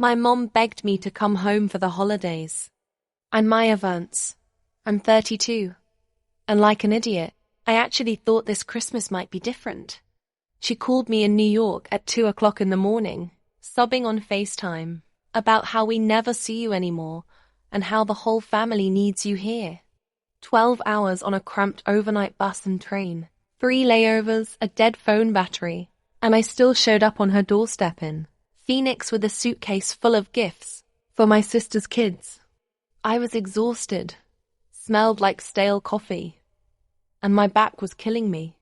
My mom begged me to come home for the holidays. I'm Maya Vance. I'm 32. And like an idiot, I actually thought this Christmas might be different. She called me in New York at 2 o'clock in the morning, sobbing on FaceTime about how we never see you anymore and how the whole family needs you here. 12 hours on a cramped overnight bus and train, 3 layovers, a dead phone battery, and I still showed up on her doorstep in Phoenix with a suitcase full of gifts for my sister's kids. I was exhausted, smelled like stale coffee, and my back was killing me.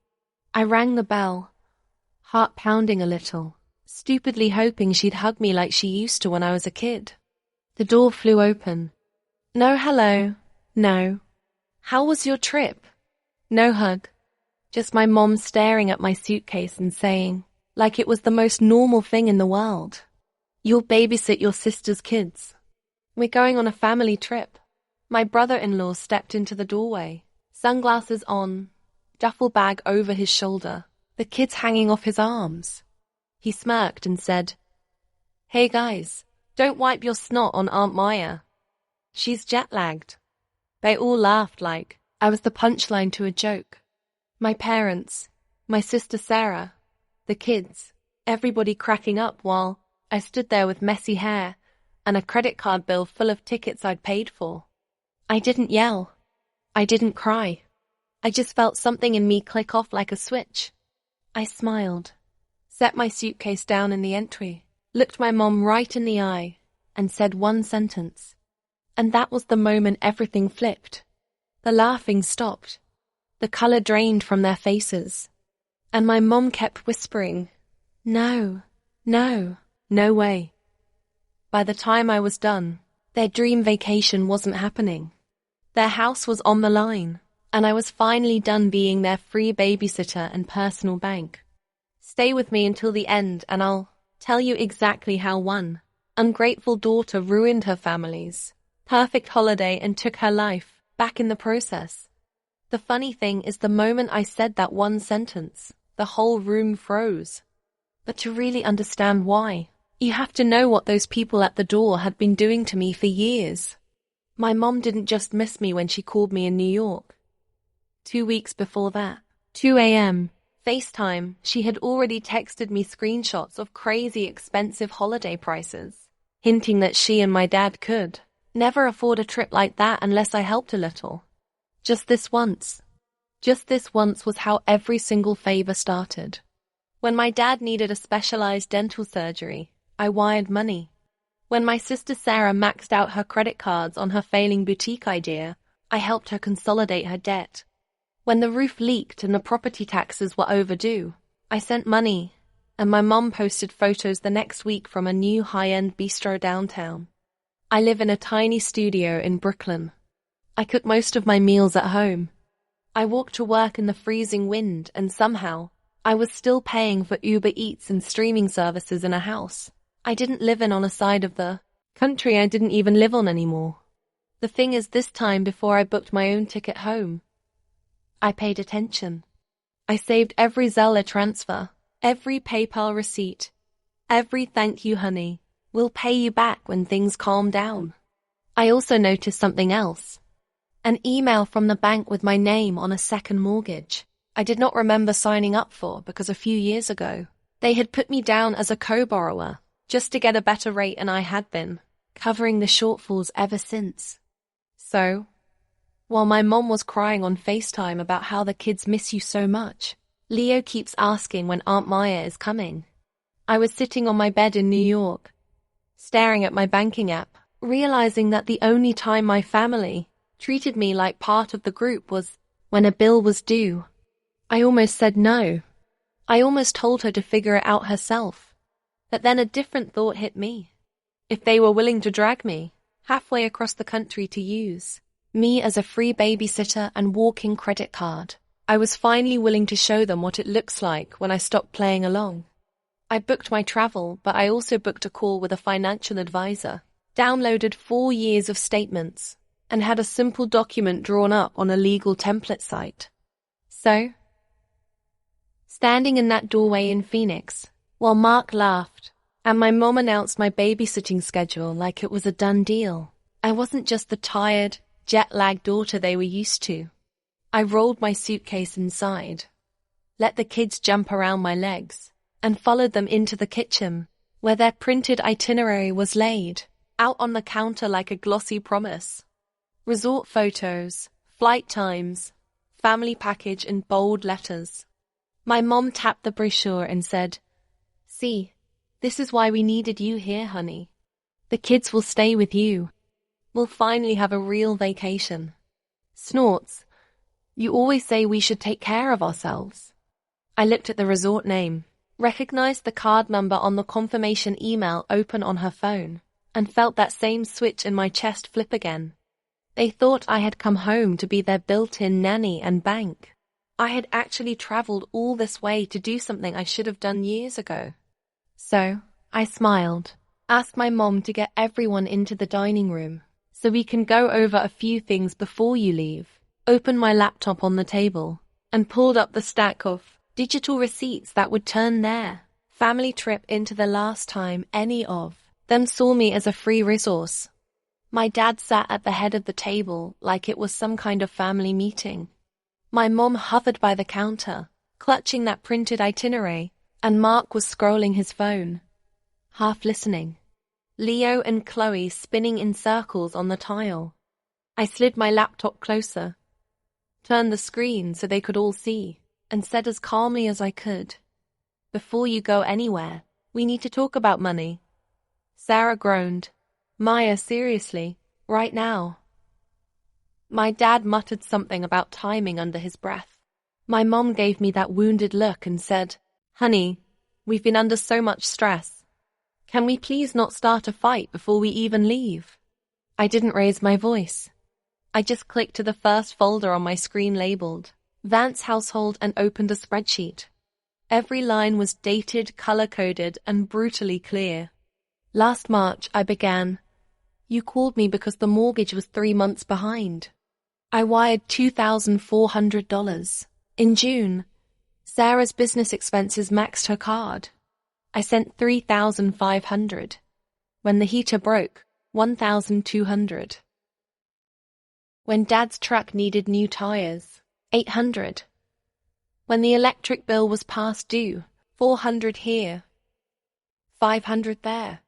I rang the bell, heart pounding a little, stupidly hoping she'd hug me like she used to when I was a kid. The door flew open. No hello, no. How was your trip? No hug. Just my mom staring at my suitcase and saying, like it was the most normal thing in the world, "You'll babysit your sister's kids. We're going on a family trip." My brother-in-law stepped into the doorway, sunglasses on, duffel bag over his shoulder, the kids hanging off his arms. He smirked and said, "Hey guys, don't wipe your snot on Aunt Maya. She's jet-lagged." They all laughed like I was the punchline to a joke. My parents, my sister Sarah, the kids, everybody cracking up while I stood there with messy hair and a credit card bill full of tickets I'd paid for. I didn't yell. I didn't cry. I just felt something in me click off like a switch. I smiled, set my suitcase down in the entry, looked my mom right in the eye, and said one sentence. And that was the moment everything flipped. The laughing stopped. The color drained from their faces. And my mom kept whispering, "No, no, no way." By the time I was done, their dream vacation wasn't happening. Their house was on the line, and I was finally done being their free babysitter and personal bank. Stay with me until the end and I'll tell you exactly how one ungrateful daughter ruined her family's perfect holiday and took her life back in the process. The funny thing is the moment I said that one sentence, the whole room froze. But to really understand why, you have to know what those people at the door had been doing to me for years. My mom didn't just miss me when she called me in New York. 2 weeks before that, 2 a.m., FaceTime, she had already texted me screenshots of crazy expensive holiday prices, hinting that she and my dad could never afford a trip like that unless I helped a little. Just this once was how every single favor started. When my dad needed a specialized dental surgery, I wired money. When my sister Sarah maxed out her credit cards on her failing boutique idea, I helped her consolidate her debt. When the roof leaked and the property taxes were overdue, I sent money, and my mom posted photos the next week from a new high-end bistro downtown. I live in a tiny studio in Brooklyn. I cook most of my meals at home. I walk to work in the freezing wind, and somehow, I was still paying for Uber Eats and streaming services in a house I didn't live in on a side of the country I didn't even live on anymore. The thing is, this time before I booked my own ticket home, I paid attention. I saved every Zelle transfer, every PayPal receipt, every "thank you, honey, we'll pay you back when things calm down." I also noticed something else. An email from the bank with my name on a second mortgage I did not remember signing up for because a few years ago, they had put me down as a co-borrower just to get a better rate, and I had been covering the shortfalls ever since. So, while my mom was crying on FaceTime about how the kids miss you so much, Leo keeps asking when Aunt Maya is coming. I was sitting on my bed in New York, staring at my banking app, realizing that the only time my family treated me like part of the group was when a bill was due. I almost said no. I almost told her to figure it out herself. But then a different thought hit me. If they were willing to drag me halfway across the country to use me as a free babysitter and walking credit card, I was finally willing to show them what it looks like when I stopped playing along. I booked my travel, but I also booked a call with a financial advisor, downloaded 4 years of statements, and had a simple document drawn up on a legal template site. So, standing in that doorway in Phoenix, while Mark laughed And my mom announced my babysitting schedule like it was a done deal. I wasn't just the tired, jet-lagged daughter they were used to. I rolled my suitcase inside, let the kids jump around my legs, and followed them into the kitchen, where their printed itinerary was laid, out on the counter like a glossy promise. Resort photos, flight times, family package in bold letters. My mom tapped the brochure and said, "See, this is why we needed you here, honey. The kids will stay with you. We'll finally have a real vacation." Snorts, "You always say we should take care of ourselves." I looked at the resort name, recognized the card number on the confirmation email open on her phone, and felt that same switch in my chest flip again. They thought I had come home to be their built-in nanny and bank. I had actually traveled all this way to do something I should have done years ago. So, I smiled, asked my mom to get everyone into the dining room so we can go over a few things before you leave, opened my laptop on the table, and pulled up the stack of digital receipts that would turn their family trip into the last time any of them saw me as a free resource. My dad sat at the head of the table like it was some kind of family meeting. My mom hovered by the counter, clutching that printed itinerary, and Mark was scrolling his phone, half listening. Leo and Chloe spinning in circles on the tile. I slid my laptop closer, turned the screen so they could all see, and said as calmly as I could, "Before you go anywhere, we need to talk about money." Sarah groaned. "Maya, seriously, right now?" My dad muttered something about timing under his breath. My mom gave me that wounded look and said, "Honey, we've been under so much stress. Can we please not start a fight before we even leave?" I didn't raise my voice. I just clicked to the first folder on my screen labeled Vance Household and opened a spreadsheet. Every line was dated, color-coded, and brutally clear. Last March, I began, "You called me because the mortgage was 3 months behind." I wired $2,400. In June, Sarah's business expenses maxed her card. I sent $3,500. When the heater broke, $1,200. When Dad's truck needed new tires, $800. When the electric bill was past due, $400 here, $500 there.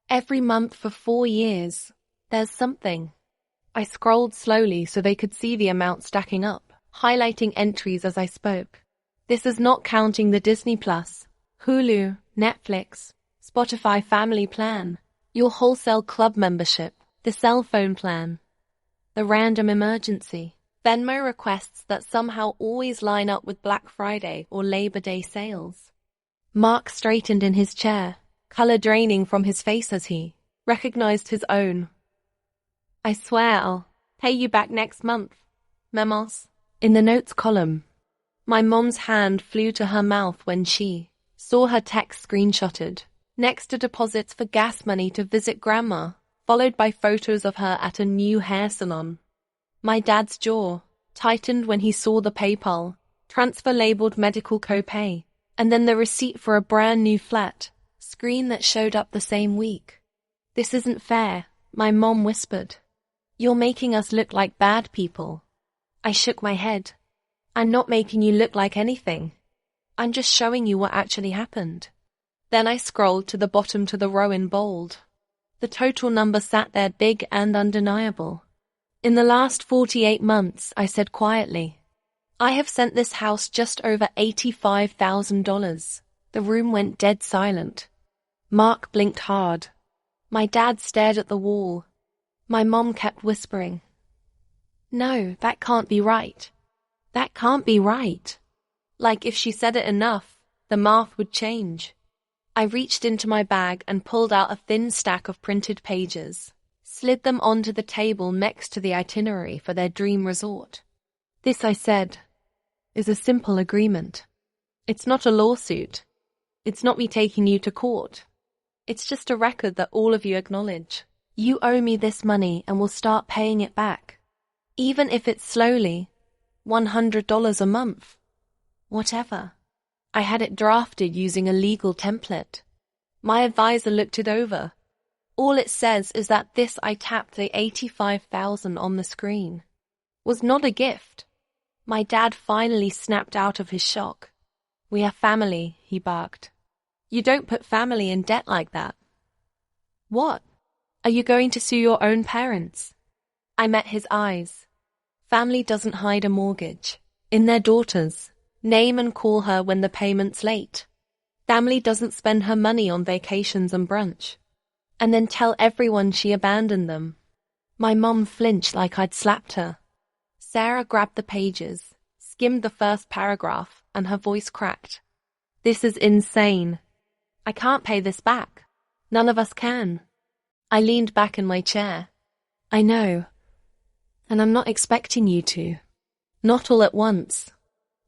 Every month for 4 years, there's something. I scrolled slowly so they could see the amount stacking up, highlighting entries as I spoke. This is not counting the Disney Plus, Hulu, Netflix, Spotify family plan, your wholesale club membership, the cell phone plan, the random emergency, Venmo requests that somehow always line up with Black Friday or Labor Day sales. Mark straightened in his chair, color draining from his face as he recognized his own. "I swear I'll pay you back next month. Memos." In the notes column, my mom's hand flew to her mouth when she saw her text screenshotted, next to deposits for gas money to visit Grandma, followed by photos of her at a new hair salon. My dad's jaw tightened when he saw the PayPal transfer labeled medical copay, and then the receipt for a brand new flat screen that showed up the same week. "This isn't fair," my mom whispered. "You're making us look like bad people." I shook my head. "I'm not making you look like anything. I'm just showing you what actually happened." Then I scrolled to the bottom to the row in bold. The total number sat there big and undeniable. "In the last 48 months, I said quietly, I have sent this house just over $85,000. The room went dead silent. Mark blinked hard. My dad stared at the wall. My mom kept whispering, "No, that can't be right. That can't be right." Like if she said it enough, the math would change. I reached into my bag and pulled out a thin stack of printed pages, slid them onto the table next to the itinerary for their dream resort. "This," I said, "is a simple agreement. It's not a lawsuit. It's not me taking you to court. It's just a record that all of you acknowledge. You owe me this money and will start paying it back. Even if it's slowly, $100 a month. Whatever." I had it drafted using a legal template. My advisor looked it over. All it says is that this I tapped the 85,000 on the screen was not a gift. My dad finally snapped out of his shock. We are family, he barked. You don't put family in debt like that. What? Are you going to sue your own parents? I met his eyes. Family doesn't hide a mortgage in their daughter's name and call her when the payment's late. Family doesn't spend her money on vacations and brunch and then tell everyone she abandoned them. My mum flinched like I'd slapped her. Sarah grabbed the pages, skimmed the first paragraph, and her voice cracked. This is insane. I can't pay this back. None of us can. I leaned back in my chair. I know. And I'm not expecting you to. Not all at once.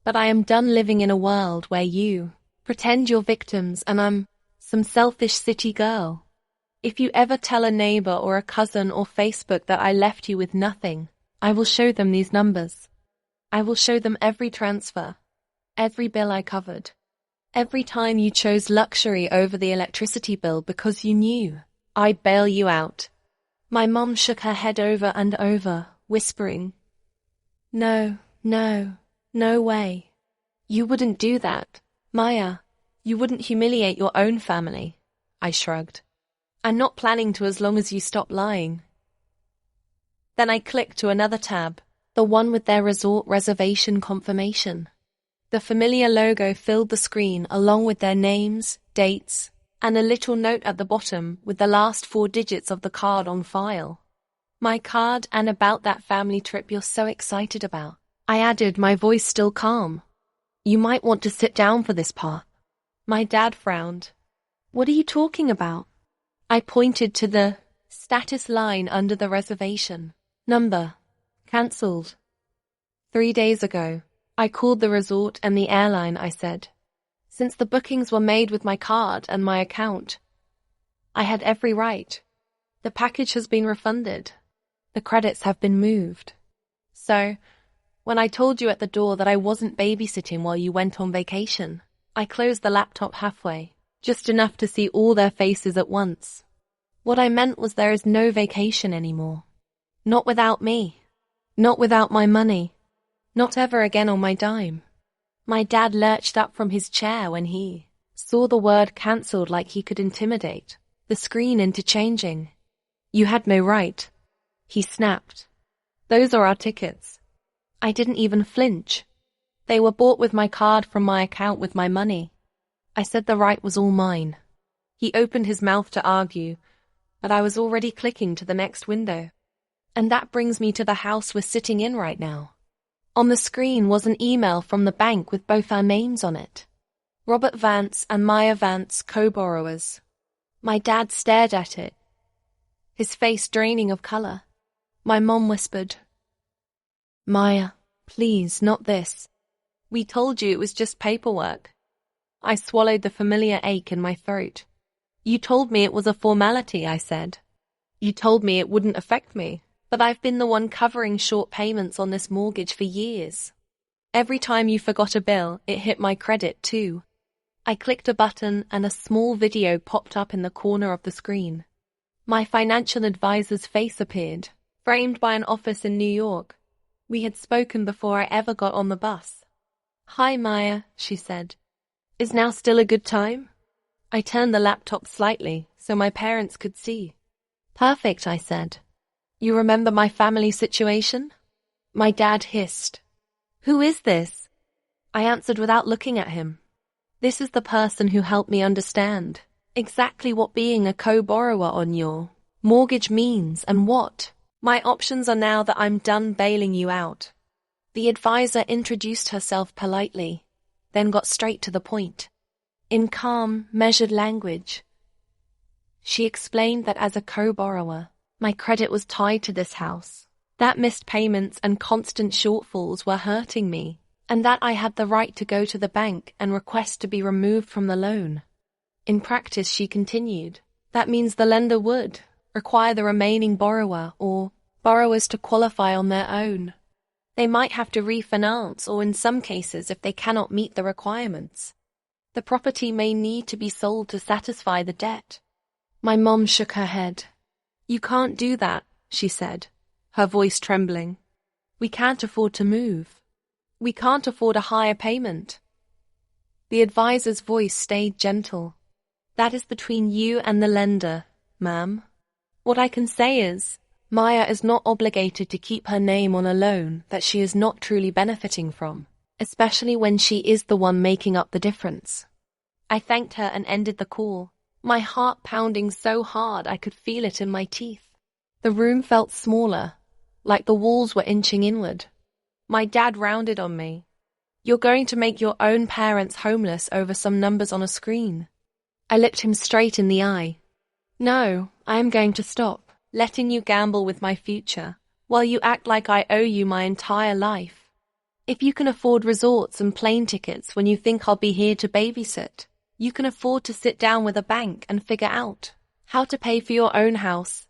But I am done living in a world where you pretend you're victims and I'm some selfish city girl. If you ever tell a neighbor or a cousin or Facebook that I left you with nothing, I will show them these numbers. I will show them every transfer, every bill I covered, every time you chose luxury over the electricity bill because you knew I'd bail you out. My mom shook her head over and over, whispering, No, no, no way. You wouldn't do that. Maya, you wouldn't humiliate your own family. I shrugged. I'm not planning to as long as you stop lying. Then I clicked to another tab, the one with their resort reservation confirmation. The familiar logo filled the screen along with their names, dates, and a little note at the bottom with the last 4 digits of the card on file. My card and about that family trip you're so excited about. I added, my voice still calm. You might want to sit down for this part. My dad frowned. What are you talking about? I pointed to the status line under the reservation. Number. Cancelled. 3 days ago. I called the resort and the airline, I said. Since the bookings were made with my card and my account, I had every right. The package has been refunded. The credits have been moved. So, when I told you at the door that I wasn't babysitting while you went on vacation, I closed the laptop halfway, just enough to see all their faces at once. What I meant was there is no vacation anymore. Not without me. Not without my money. Not ever again on my dime. My dad lurched up from his chair when he saw the word cancelled like he could intimidate the screen into changing. You had no right. He snapped. Those are our tickets. I didn't even flinch. They were bought with my card from my account with my money. I said the right was all mine. He opened his mouth to argue, but I was already clicking to the next window. And that brings me to the house we're sitting in right now. On the screen was an email from the bank with both our names on it. Robert Vance and Maya Vance, co-borrowers. My dad stared at it, his face draining of colour. My mom whispered, Maya, please, not this. We told you it was just paperwork. I swallowed the familiar ache in my throat. You told me it was a formality, I said. You told me it wouldn't affect me. But I've been the one covering short payments on this mortgage for years. Every time you forgot a bill, it hit my credit too. I clicked a button and a small video popped up in the corner of the screen. My financial advisor's face appeared, framed by an office in New York. We had spoken before I ever got on the bus. Hi, Maya, she said. Is now still a good time? I turned the laptop slightly so my parents could see. Perfect, I said. You remember my family situation? My dad hissed. Who is this? I answered without looking at him. This is the person who helped me understand exactly what being a co-borrower on your mortgage means and what my options are now that I'm done bailing you out. The advisor introduced herself politely, then got straight to the point. In calm, measured language, she explained that as a co-borrower, my credit was tied to this house, that missed payments and constant shortfalls were hurting me, and that I had the right to go to the bank and request to be removed from the loan. In practice, she continued, that means the lender would require the remaining borrower or borrowers to qualify on their own. They might have to refinance or in some cases if they cannot meet the requirements. The property may need to be sold to satisfy the debt. My mom shook her head. You can't do that, she said, her voice trembling. We can't afford to move. We can't afford a higher payment. The advisor's voice stayed gentle. That is between you and the lender, ma'am. What I can say is, Maya is not obligated to keep her name on a loan that she is not truly benefiting from, especially when she is the one making up the difference. I thanked her and ended the call, my heart pounding so hard I could feel it in my teeth. The room felt smaller, like the walls were inching inward. My dad rounded on me. You're going to make your own parents homeless over some numbers on a screen. I looked him straight in the eye. No, I am going to stop letting you gamble with my future while you act like I owe you my entire life. If you can afford resorts and plane tickets when you think I'll be here to babysit, you can afford to sit down with a bank and figure out how to pay for your own house.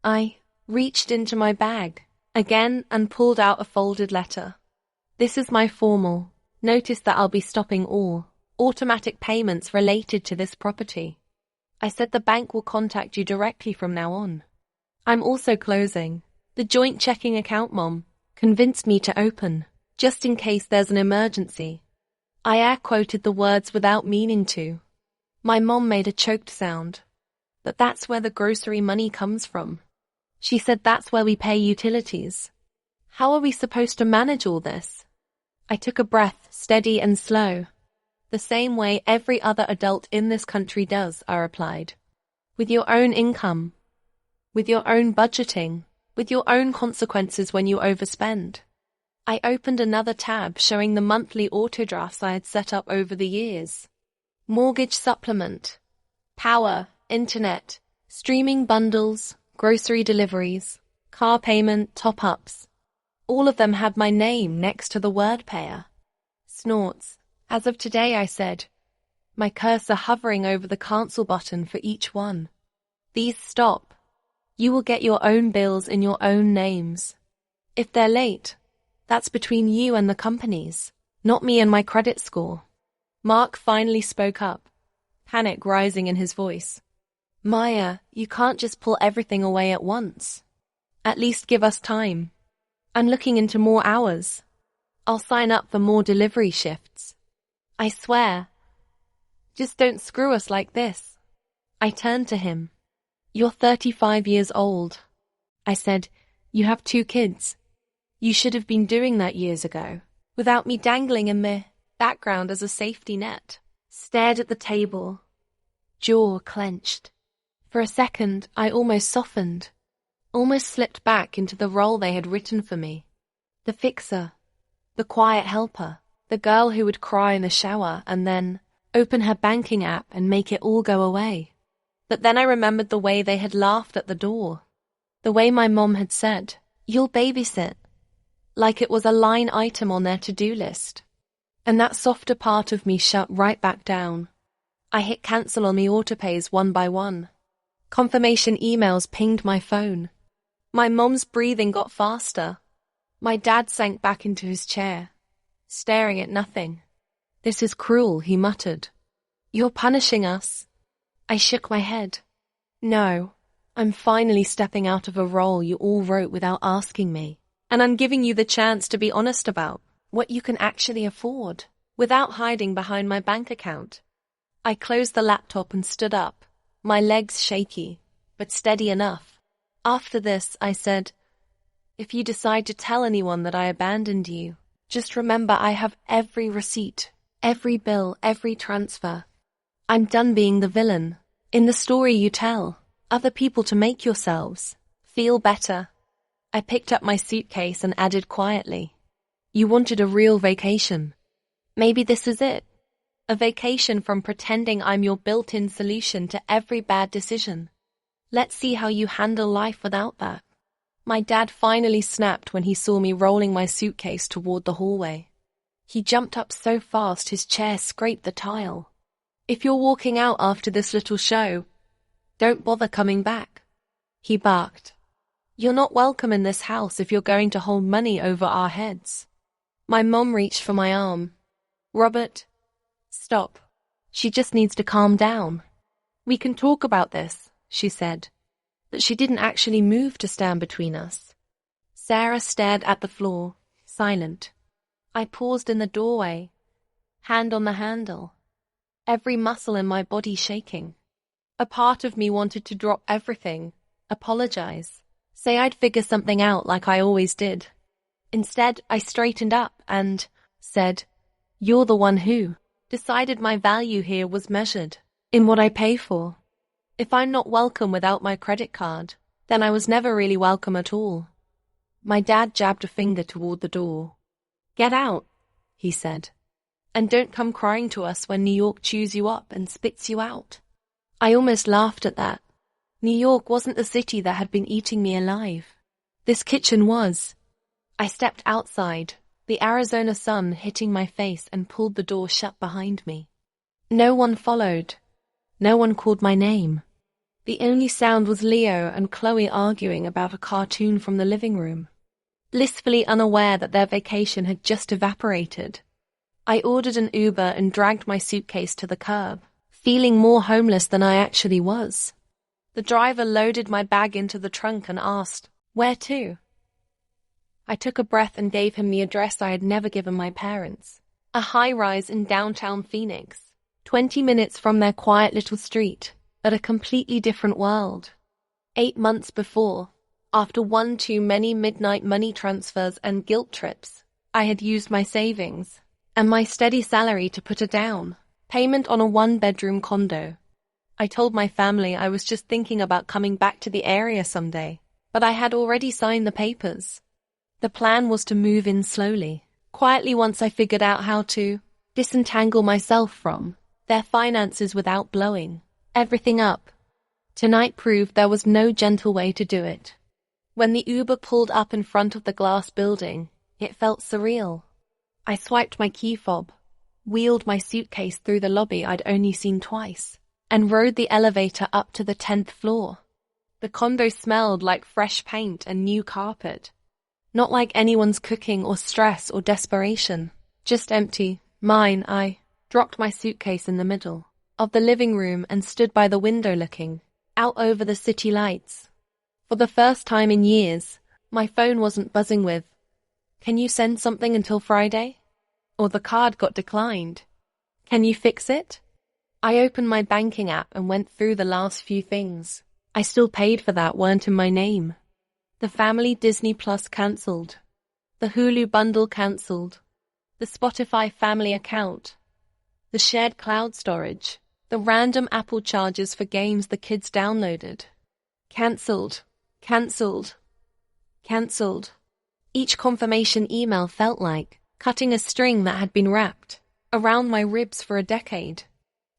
I reached into my bag again and pulled out a folded letter. This is my formal. Notice that I'll be stopping all automatic payments related to this property. I said the bank will contact you directly from now on. I'm also closing the joint checking account Mom convinced me to open, just in case there's an emergency. I air quoted the words without meaning to. My mom made a choked sound. But that's where the grocery money comes from. She said that's where we pay utilities. How are we supposed to manage all this? I took a breath, steady and slow. The same way every other adult in this country does, I replied. With your own income. With your own budgeting. With your own consequences when you overspend. I opened another tab showing the monthly autodrafts I had set up over the years. Mortgage supplement. Power, internet, streaming bundles, grocery deliveries, car payment, top-ups. All of them had my name next to the word payer. Snorts. As of today, I said, my cursor hovering over the cancel button for each one. These stop. You will get your own bills in your own names. If they're late, that's between you and the companies, not me and my credit score. Mark finally spoke up, panic rising in his voice. Maya, you can't just pull everything away at once. At least give us time. I'm looking into more hours. I'll sign up for more delivery shifts. I swear. Just don't screw us like this. I turned to him. You're 35 years old. I said, you have 2 kids. You should have been doing that years ago, without me dangling in the background as a safety net. Stared at the table, jaw clenched. For a second, I almost softened, almost slipped back into the role they had written for me. The fixer, the quiet helper, the girl who would cry in the shower and then open her banking app and make it all go away. But then I remembered the way they had laughed at the door, the way my mom had said, "You'll babysit," like it was a line item on their to-do list. And that softer part of me shut right back down. I hit cancel on the autopays one by one. Confirmation emails pinged my phone. My mom's breathing got faster. My dad sank back into his chair, staring at nothing. This is cruel, he muttered. You're punishing us. I shook my head. No, I'm finally stepping out of a role you all wrote without asking me. And I'm giving you the chance to be honest about what you can actually afford, without hiding behind my bank account. I closed the laptop and stood up, my legs shaky, but steady enough. After this, I said, if you decide to tell anyone that I abandoned you, just remember I have every receipt, every bill, every transfer. I'm done being the villain. In the story you tell other people to make yourselves feel better. I picked up my suitcase and added quietly, you wanted a real vacation. Maybe this is it. A vacation from pretending I'm your built-in solution to every bad decision. Let's see how you handle life without that. My dad finally snapped when he saw me rolling my suitcase toward the hallway. He jumped up so fast his chair scraped the tile. If you're walking out after this little show, don't bother coming back. He barked. You're not welcome in this house if you're going to hold money over our heads. My mom reached for my arm. Robert, stop. She just needs to calm down. We can talk about this, she said, but she didn't actually move to stand between us. Sarah stared at the floor, silent. I paused in the doorway, hand on the handle, every muscle in my body shaking. A part of me wanted to drop everything, apologize, say I'd figure something out like I always did. Instead, I straightened up and said, "You're the one who decided my value here was measured in what I pay for. If I'm not welcome without my credit card, then I was never really welcome at all." My dad jabbed a finger toward the door. "Get out," he said, "and don't come crying to us when New York chews you up and spits you out." I almost laughed at that. New York wasn't the city that had been eating me alive. This kitchen was. I stepped outside, the Arizona sun hitting my face, and pulled the door shut behind me. No one followed. No one called my name. The only sound was Leo and Chloe arguing about a cartoon from the living room, blissfully unaware that their vacation had just evaporated. I ordered an Uber and dragged my suitcase to the curb, feeling more homeless than I actually was. The driver loaded my bag into the trunk and asked, "Where to?" I took a breath and gave him the address I had never given my parents, a high-rise in downtown Phoenix, 20 minutes from their quiet little street, but a completely different world. 8 months before, after one too many midnight money transfers and guilt trips, I had used my savings and my steady salary to put a down payment on a 1-bedroom condo. I told my family I was just thinking about coming back to the area someday, but I had already signed the papers. The plan was to move in slowly, quietly, once I figured out how to disentangle myself from their finances without blowing everything up. Tonight proved there was no gentle way to do it. When the Uber pulled up in front of the glass building, it felt surreal. I swiped my key fob, wheeled my suitcase through the lobby I'd only seen twice, and rode the elevator up to the 10th floor. The condo smelled like fresh paint and new carpet. Not like anyone's cooking or stress or desperation. Just empty. Mine. I dropped my suitcase in the middle of the living room and stood by the window looking out over the city lights. For the first time in years, my phone wasn't buzzing with, "Can you send something until Friday?" Or the card got declined. "Can you fix it?" I opened my banking app and went through the last few things I still paid for that weren't in my name. The family Disney Plus cancelled. The Hulu bundle cancelled. The Spotify family account. The shared cloud storage. The random Apple charges for games the kids downloaded. Cancelled. Cancelled. Cancelled. Each confirmation email felt like cutting a string that had been wrapped around my ribs for a decade.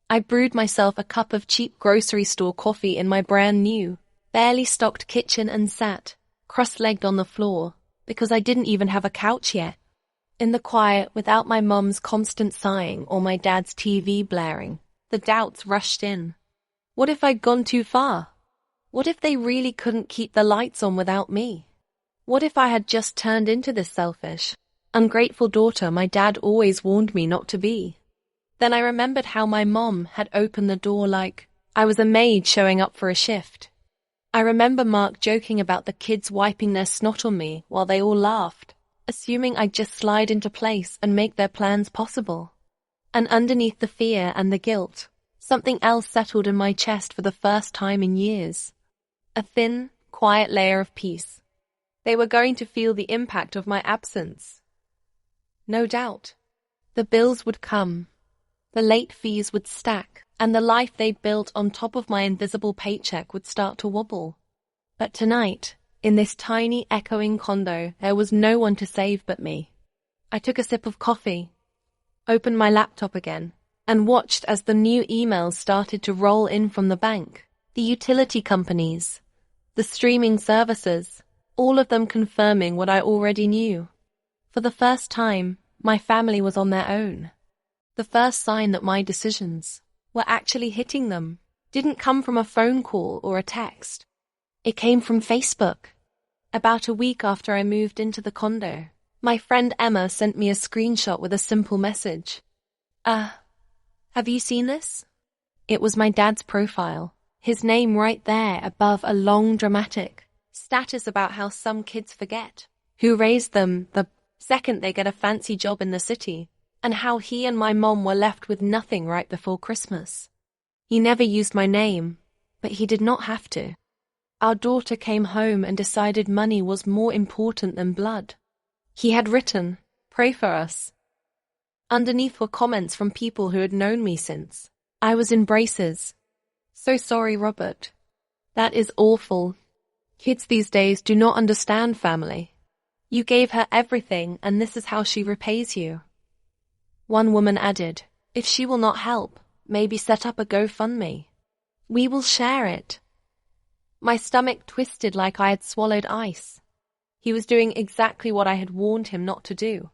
I brewed myself a cup of cheap grocery store coffee in my brand new, barely stocked kitchen and sat cross-legged on the floor, because I didn't even have a couch yet. In the quiet, without my mum's constant sighing or my dad's TV blaring, the doubts rushed in. What if I'd gone too far? What if they really couldn't keep the lights on without me? What if I had just turned into this selfish, ungrateful daughter my dad always warned me not to be? Then I remembered how my mom had opened the door like I was a maid showing up for a shift. I remember Mark joking about the kids wiping their snot on me while they all laughed, assuming I'd just slide into place and make their plans possible. And underneath the fear and the guilt, something else settled in my chest for the first time in years. A thin, quiet layer of peace. They were going to feel the impact of my absence. No doubt. The bills would come. The late fees would stack, and the life they'd built on top of my invisible paycheck would start to wobble. But tonight, in this tiny, echoing condo, there was no one to save but me. I took a sip of coffee, opened my laptop again, and watched as the new emails started to roll in from the bank, the utility companies, the streaming services, all of them confirming what I already knew. For the first time, my family was on their own. The first sign that my decisions were actually hitting them didn't come from a phone call or a text. It came from Facebook. About a week after I moved into the condo, my friend Emma sent me a screenshot with a simple message. Have you seen this? It was my dad's profile. His name right there above a long dramatic status about how some kids forget who raised them the second they get a fancy job in the city, and how he and my mom were left with nothing right before Christmas. He never used my name, but he did not have to. Our daughter came home and decided money was more important than blood. He had written, "Pray for us." Underneath were comments from people who had known me since I was in braces. "So sorry, Robert. That is awful. Kids these days do not understand family. You gave her everything, and this is how she repays you." One woman added, "If she will not help, maybe set up a GoFundMe. We will share it." My stomach twisted like I had swallowed ice. He was doing exactly what I had warned him not to do,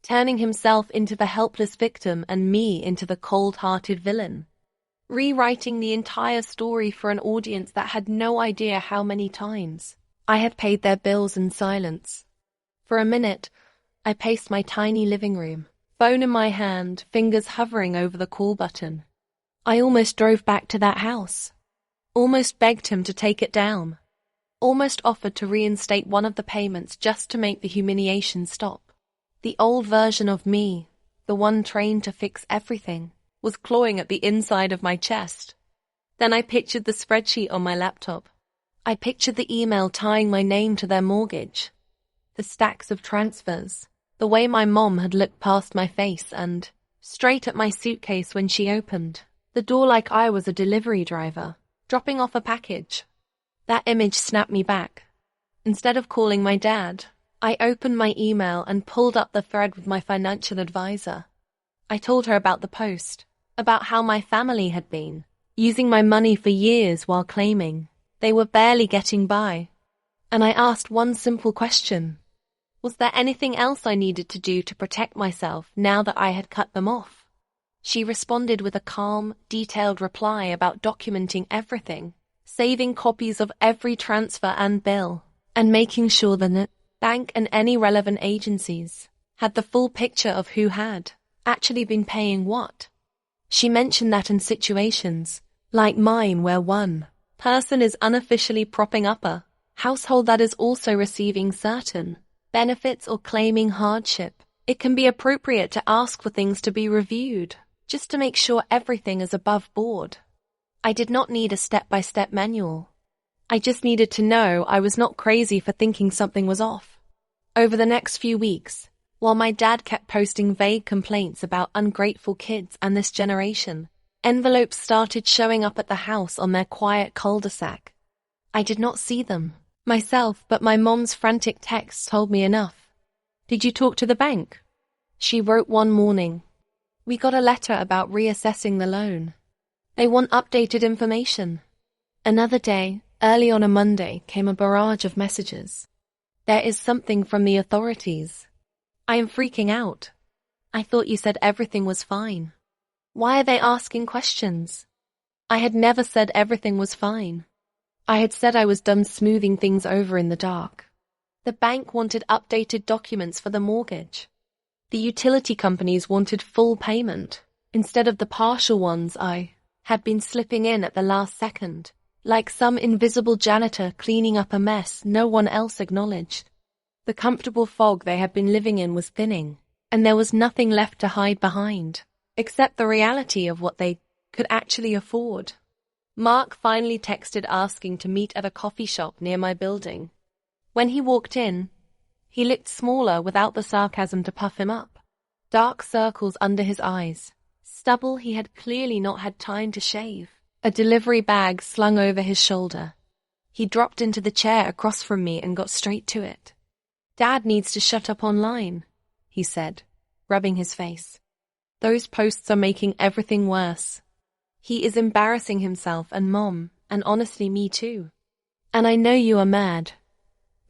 turning himself into the helpless victim and me into the cold-hearted villain, rewriting the entire story for an audience that had no idea how many times I had paid their bills in silence. For a minute, I paced my tiny living room, phone in my hand, fingers hovering over the call button. I almost drove back to that house, almost begged him to take it down, almost offered to reinstate one of the payments just to make the humiliation stop. The old version of me, the one trained to fix everything, was clawing at the inside of my chest. Then I pictured the spreadsheet on my laptop. I pictured the email tying my name to their mortgage, the stacks of transfers, the way my mom had looked past my face and straight at my suitcase when she opened the door like I was a delivery driver, dropping off a package. That image snapped me back. Instead of calling my dad, I opened my email and pulled up the thread with my financial advisor. I told her about the post, about how my family had been using my money for years while claiming they were barely getting by. And I asked one simple question. Was there anything else I needed to do to protect myself now that I had cut them off? She responded with a calm, detailed reply about documenting everything, saving copies of every transfer and bill, and making sure the bank and any relevant agencies had the full picture of who had actually been paying what. She mentioned that in situations like mine where one person is unofficially propping up a household that is also receiving certain benefits or claiming hardship, it can be appropriate to ask for things to be reviewed, just to make sure everything is above board. I did not need a step-by-step manual. I just needed to know I was not crazy for thinking something was off. Over the next few weeks, while my dad kept posting vague complaints about ungrateful kids and this generation, envelopes started showing up at the house on their quiet cul-de-sac. I did not see them myself, but my mom's frantic texts told me enough. "Did you talk to the bank?" She wrote one morning. "We got a letter about reassessing the loan. They want updated information." Another day, early on a Monday, came a barrage of messages. "There is something from the authorities. I am freaking out. I thought you said everything was fine. Why are they asking questions?" I had never said everything was fine. I had said I was done smoothing things over in the dark. The bank wanted updated documents for the mortgage. The utility companies wanted full payment, instead of the partial ones I had been slipping in at the last second, like some invisible janitor cleaning up a mess no one else acknowledged. The comfortable fog they had been living in was thinning, and there was nothing left to hide behind, except the reality of what they could actually afford. Mark finally texted asking to meet at a coffee shop near my building. When he walked in, he looked smaller without the sarcasm to puff him up. Dark circles under his eyes, stubble he had clearly not had time to shave, a delivery bag slung over his shoulder. He dropped into the chair across from me and got straight to it. "Dad needs to shut up online," he said, rubbing his face. "Those posts are making everything worse. He is embarrassing himself and Mom, and honestly me too. And I know you are mad.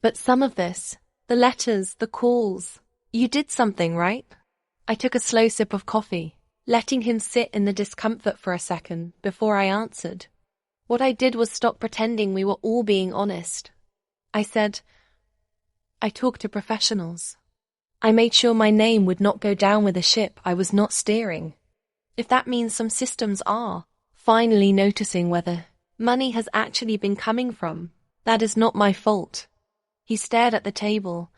But some of this, the letters, the calls, you did something, right?" I took a slow sip of coffee, letting him sit in the discomfort for a second before I answered. What I did was stop pretending we were all being honest. I said, "I talked to professionals. I made sure my name would not go down with a ship I was not steering. If that means some systems are finally noticing where the money has actually been coming from, that is not my fault. He stared at the table,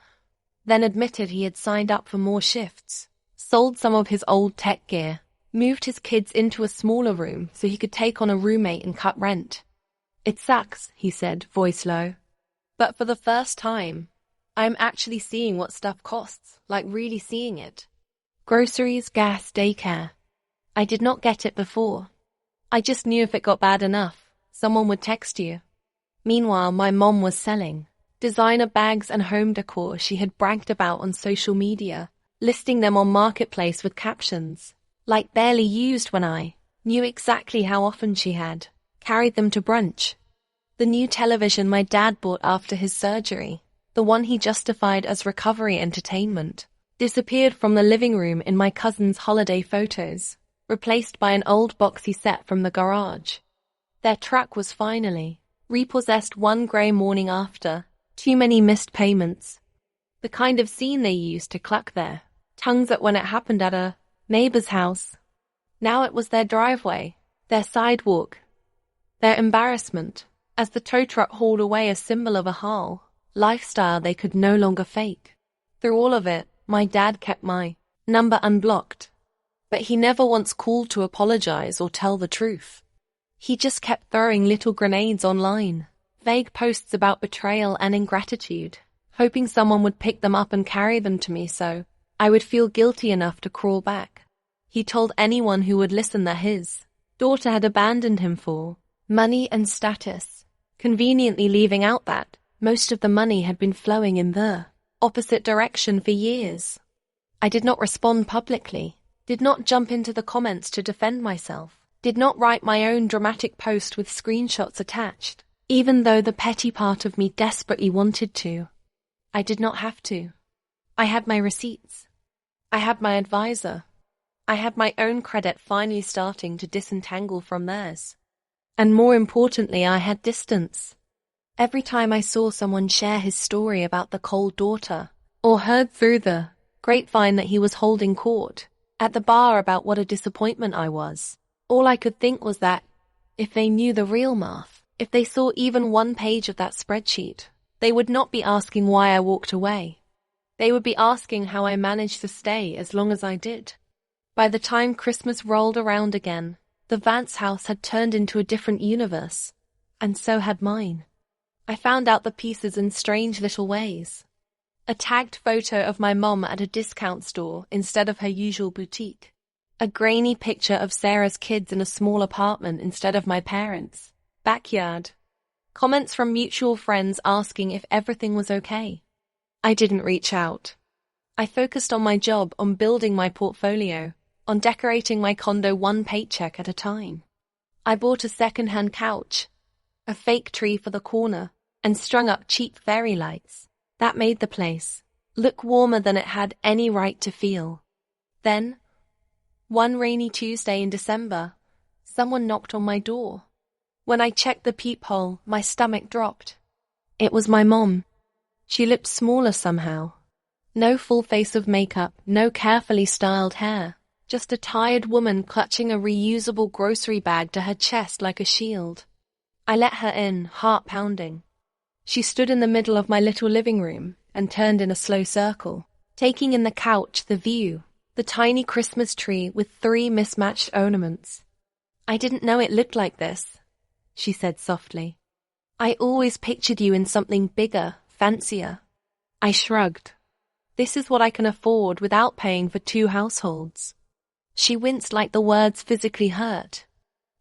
then admitted he had signed up for more shifts, sold some of his old tech gear, moved his kids into a smaller room so he could take on a roommate and cut rent. It sucks, he said, voice low. But for the first time, I'm actually seeing what stuff costs, like really seeing it. Groceries, gas, daycare. I did not get it before. I just knew if it got bad enough, someone would text you. Meanwhile, my mom was selling designer bags and home decor she had bragged about on social media, listing them on Marketplace with captions, like barely used, when I knew exactly how often she had carried them to brunch. The new television my dad bought after his surgery, the one he justified as recovery entertainment, disappeared from the living room in my cousin's holiday photos, replaced by an old boxy set from the garage. Their truck was finally repossessed one grey morning after too many missed payments. The kind of scene they used to cluck their tongues at when it happened at a neighbor's house. Now it was their driveway, their sidewalk, their embarrassment, as the tow truck hauled away a symbol of a Hull lifestyle they could no longer fake. Through all of it, my dad kept my number unblocked, but he never once called to apologize or tell the truth. He just kept throwing little grenades online, vague posts about betrayal and ingratitude, hoping someone would pick them up and carry them to me so I would feel guilty enough to crawl back. He told anyone who would listen that his daughter had abandoned him for money and status, conveniently leaving out that most of the money had been flowing in the opposite direction for years. I did not respond publicly, did not jump into the comments to defend myself, did not write my own dramatic post with screenshots attached, even though the petty part of me desperately wanted to. I did not have to. I had my receipts. I had my advisor. I had my own credit finally starting to disentangle from theirs. And more importantly, I had distance. Every time I saw someone share his story about the cold daughter, or heard through the grapevine that he was holding court at the bar about what a disappointment I was, all I could think was that if they knew the real math, if they saw even one page of that spreadsheet, they would not be asking why I walked away. They would be asking how I managed to stay as long as I did. By the time Christmas rolled around again, the Vance house had turned into a different universe, and so had mine. I found out the pieces in strange little ways. A tagged photo of my mom at a discount store instead of her usual boutique. A grainy picture of Sarah's kids in a small apartment instead of my parents' backyard. Comments from mutual friends asking if everything was okay. I didn't reach out. I focused on my job, on building my portfolio, on decorating my condo one paycheck at a time. I bought a second-hand couch, a fake tree for the corner, and strung up cheap fairy lights. That made the place look warmer than it had any right to feel. Then, one rainy Tuesday in December, someone knocked on my door. When I checked the peephole, my stomach dropped. It was my mom. She looked smaller somehow. No full face of makeup, no carefully styled hair. Just a tired woman clutching a reusable grocery bag to her chest like a shield. I let her in, heart pounding. She stood in the middle of my little living room and turned in a slow circle, taking in the couch, the view, the tiny Christmas tree with 3 mismatched ornaments. I didn't know it looked like this, she said softly. I always pictured you in something bigger, fancier. I shrugged. This is what I can afford without paying for 2 households. She winced like the words physically hurt.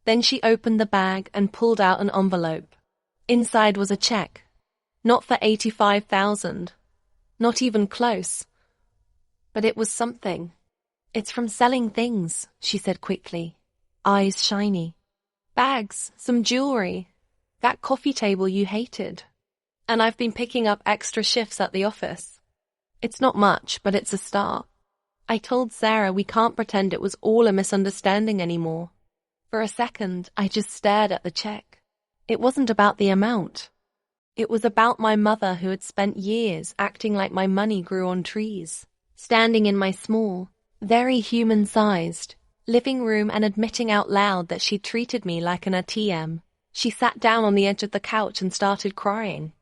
Then she opened the bag and pulled out an envelope. Inside was a check. Not for $85,000. Not even close. But it was something. It's from selling things, she said quickly, eyes shiny. Bags, some jewelry, that coffee table you hated. And I've been picking up extra shifts at the office. It's not much, but it's a start. I told Sarah we can't pretend it was all a misunderstanding anymore. For a second, I just stared at the check. It wasn't about the amount. It was about my mother who had spent years acting like my money grew on trees, standing in my small, very human-sized, living room and admitting out loud that she treated me like an ATM. She sat down on the edge of the couch and started crying.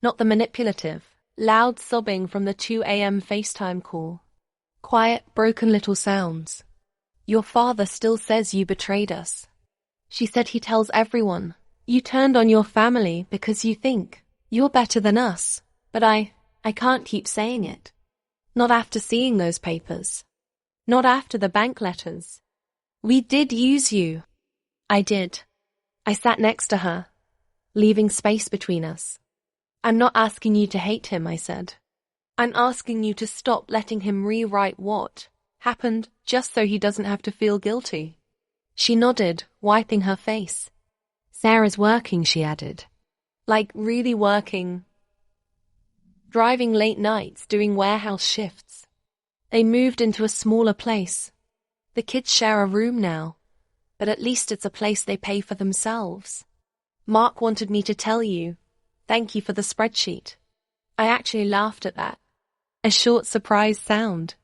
Not the manipulative, loud sobbing from the 2 a.m. FaceTime call. Quiet, broken little sounds. Your father still says you betrayed us. She said he tells everyone. You turned on your family because you think you're better than us. But I can't keep saying it. Not after seeing those papers. Not after the bank letters. We did use you. I did. I sat next to her, leaving space between us. I'm not asking you to hate him, I said. I'm asking you to stop letting him rewrite what happened just so he doesn't have to feel guilty. She nodded, wiping her face. Sarah's working, she added. Like really working. Driving late nights, doing warehouse shifts. They moved into a smaller place. The kids share a room now, but at least it's a place they pay for themselves. Mark wanted me to tell you, thank you for the spreadsheet. I actually laughed at that. A short surprise sound.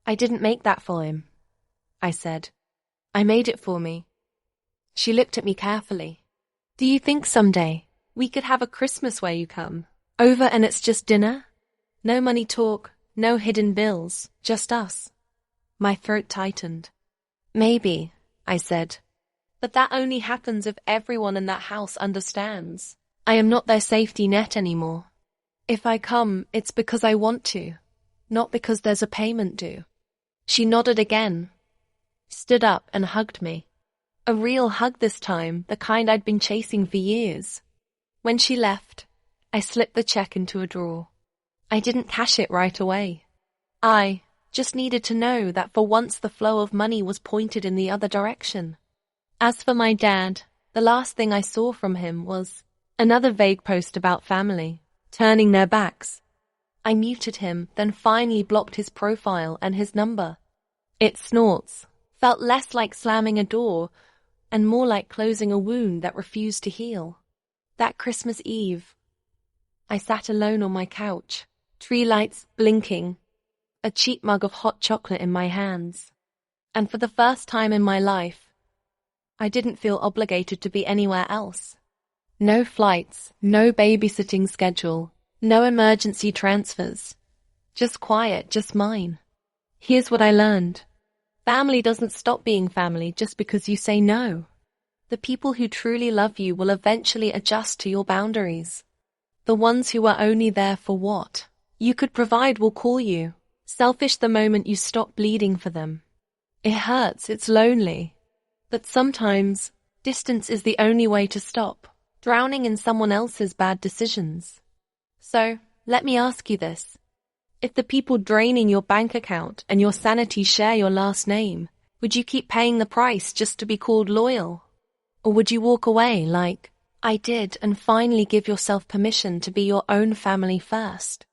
I didn't make that for him, I said. I made it for me. She looked at me carefully. Do you think someday we could have a Christmas where you come over and it's just dinner? No money talk, no hidden bills, just us. My throat tightened. Maybe, I said. But that only happens if everyone in that house understands. I am not their safety net anymore. If I come, it's because I want to, not because there's a payment due. She nodded again, stood up and hugged me. A real hug this time, the kind I'd been chasing for years. When she left, I slipped the check into a drawer. I didn't cash it right away. I just needed to know that for once the flow of money was pointed in the other direction. As for my dad, the last thing I saw from him was another vague post about family, turning their backs. I muted him, then finally blocked his profile and his number. Its snorts felt less like slamming a door and more like closing a wound that refused to heal. That Christmas Eve, I sat alone on my couch, tree lights blinking, a cheap mug of hot chocolate in my hands. And for the first time in my life, I didn't feel obligated to be anywhere else. No flights, no babysitting schedule, no emergency transfers. Just quiet, just mine. Here's what I learned. Family doesn't stop being family just because you say no. The people who truly love you will eventually adjust to your boundaries. The ones who are only there for what you could provide will call you selfish the moment you stop bleeding for them. It hurts, it's lonely. But sometimes, distance is the only way to stop drowning in someone else's bad decisions. So, let me ask you this. If the people draining your bank account and your sanity share your last name, would you keep paying the price just to be called loyal? Or would you walk away like I did and finally give yourself permission to be your own family first?